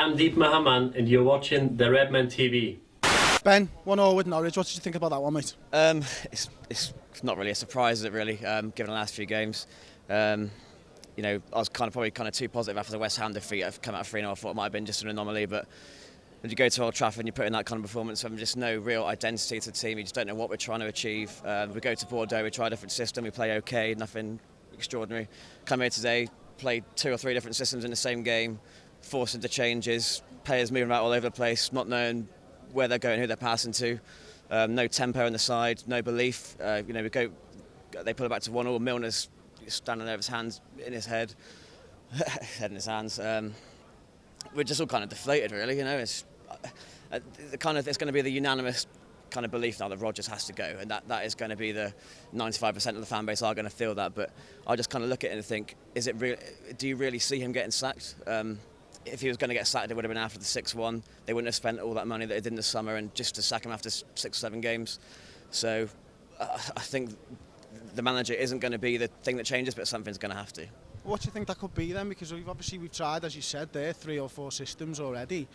I'm Deep Mahaman and you're watching the Redmen TV. Ben, 1-1 with Norwich. What did you think about that one, mate? It's not really a surprise, is it really, given the last few games. I was probably too positive after the West Ham defeat. I've come out 3-0, I thought it might have been just an anomaly, but when you go to Old Trafford and you put in that kind of performance, there's just no real identity to the team. You just don't know what we're trying to achieve. We go to Bordeaux, we try a different system, we play okay, nothing extraordinary. Come here today, play 2 or 3 different systems in the same game, forced into changes, players moving about all over the place, not knowing where they're going, who they're passing to. No tempo in the side, no belief. They pull it back to 1-1. Milner's standing over his hands in his head in his hands. We're just all kind of deflated, really. It's going to be the unanimous kind of belief now that Rodgers has to go, and that is going to be the 95% of the fan base are going to feel that. But I just kind of look at it and think, do you really see him getting sacked? If he was going to get sacked, it would have been after the 6-1. They wouldn't have spent all that money that they did in the summer, and just to sack him after 6 or 7 games. So I think the manager isn't going to be the thing that changes, but something's going to have to. What do you think that could be then? Because we've tried, as you said there, 3 or 4 systems already.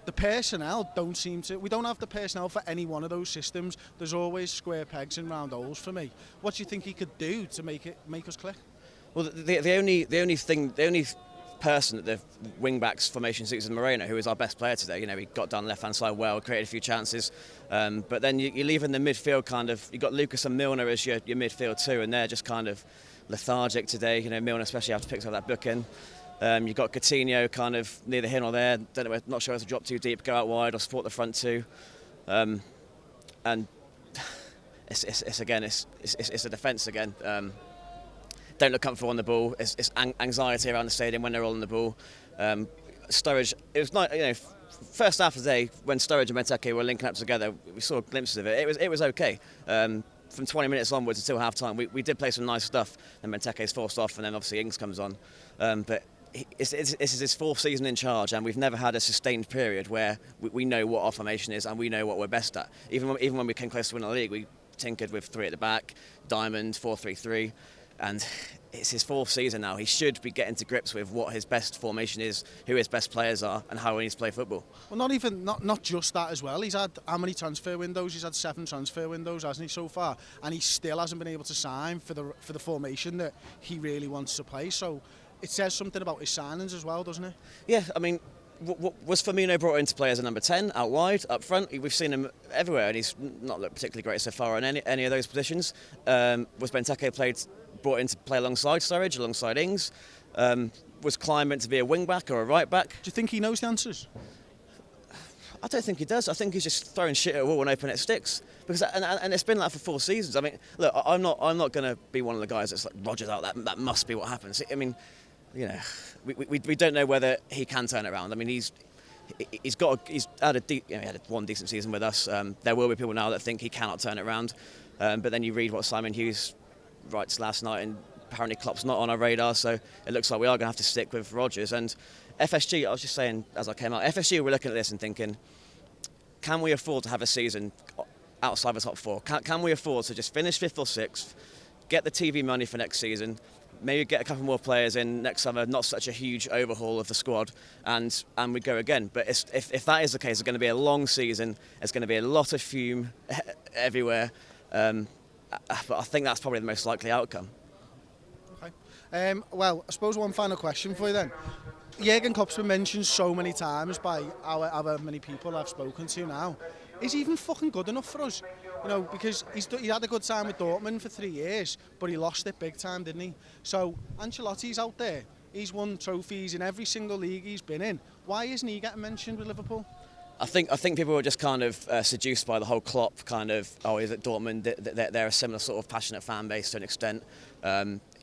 The personnel we don't have the personnel for any one of those systems. There's always square pegs and round holes for me. What do you think he could do to make us click? Well, the only person that the wing-backs formation suits is Moreno, who is our best player today. He got down the left-hand side well, created a few chances. But then you leave in the midfield you've got Lucas and Milner as your midfield too, and they're just kind of lethargic today. Milner especially after picks up that booking. You've got Coutinho kind of neither here nor there. Not sure whether to drop too deep, go out wide, or support the front two. And it's a defence again. Don't look comfortable on the ball. It's anxiety around the stadium when they're all on the ball. Sturridge, it was not, first half of the day when Sturridge and Benteke were linking up together, we saw glimpses of it. It was okay. From 20 minutes onwards until half time, we did play some nice stuff. And Benteke's forced off, and then obviously Ings comes on. But this is his 4th season in charge, and we've never had a sustained period where we know what our formation is and we know what we're best at. Even when we came close to winning the league, we tinkered with 3 at the back, Diamond, 4-3-3. And it's his 4th season now. He should be getting to grips with what his best formation is, who his best players are, and how he needs to play football. Well, not just that as well. He's had how many transfer windows? He's had 7 transfer windows, hasn't he, so far? And he still hasn't been able to sign for the formation that he really wants to play. So it says something about his signings as well, doesn't it? Yeah, I mean, was Firmino brought in to play as a number 10, out wide, up front? We've seen him everywhere, and he's not looked particularly great so far in any of those positions. Was Benteke brought in to play alongside Sturridge, alongside Ings? Was Klein meant to be a wing-back or a right-back? Do you think he knows the answers? I don't think he does. I think he's just throwing shit at a wall and hoping it sticks. And it's been like that for 4 seasons. I mean, look, I'm not going to be one of the guys that's like, Rodgers out, that must be what happens. I mean, we don't know whether he can turn it around. I mean, he's had had 1 decent season with us. There will be people now that think he cannot turn it around. But then you read what Simon Hughes writes last night, and apparently Klopp's not on our radar, so it looks like we are going to have to stick with Rodgers. And FSG, I was just saying as I came out, FSG were looking at this and thinking, can we afford to have a season outside the top 4? Can we afford to just finish 5th or 6th, get the TV money for next season, maybe get a couple more players in next summer, not such a huge overhaul of the squad, and we go again. But if that is the case, it's going to be a long season. It's going to be a lot of fume everywhere. But I think that's probably the most likely outcome. Okay. Well, I suppose one final question for you then. Jurgen Klopp's been mentioned so many times by however many people I've spoken to now. Is he even fucking good enough for us? Because he had a good time with Dortmund for 3 years, but he lost it big time, didn't he? So Ancelotti's out there. He's won trophies in every single league he's been in. Why isn't he getting mentioned with Liverpool? I think people were just kind of seduced by the whole Klopp kind of, he's at Dortmund, they're a similar sort of passionate fan base to an extent.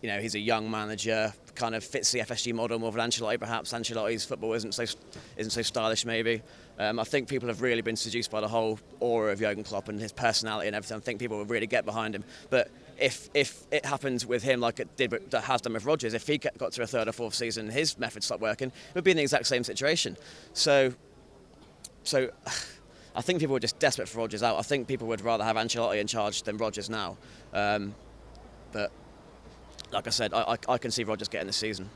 He's a young manager, kind of fits the FSG model more than Ancelotti perhaps. Ancelotti's football isn't so stylish maybe. I think people have really been seduced by the whole aura of Jurgen Klopp and his personality and everything. I think people will really get behind him. But if it happens with him like it has done with Rodgers, if he got to a 3rd or 4th season and his methods stopped working, it would be in the exact same situation. So I think people were just desperate for Rodgers out. I think people would rather have Ancelotti in charge than Rodgers now. But like I said, I can see Rodgers getting this season.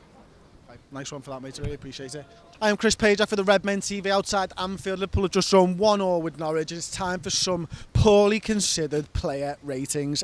Okay, nice one for that, mate. I really appreciate it. I am Chris Pager for the Redmen TV outside Anfield. Liverpool have just drawn 1-1 with Norwich. It's time for some poorly considered player ratings.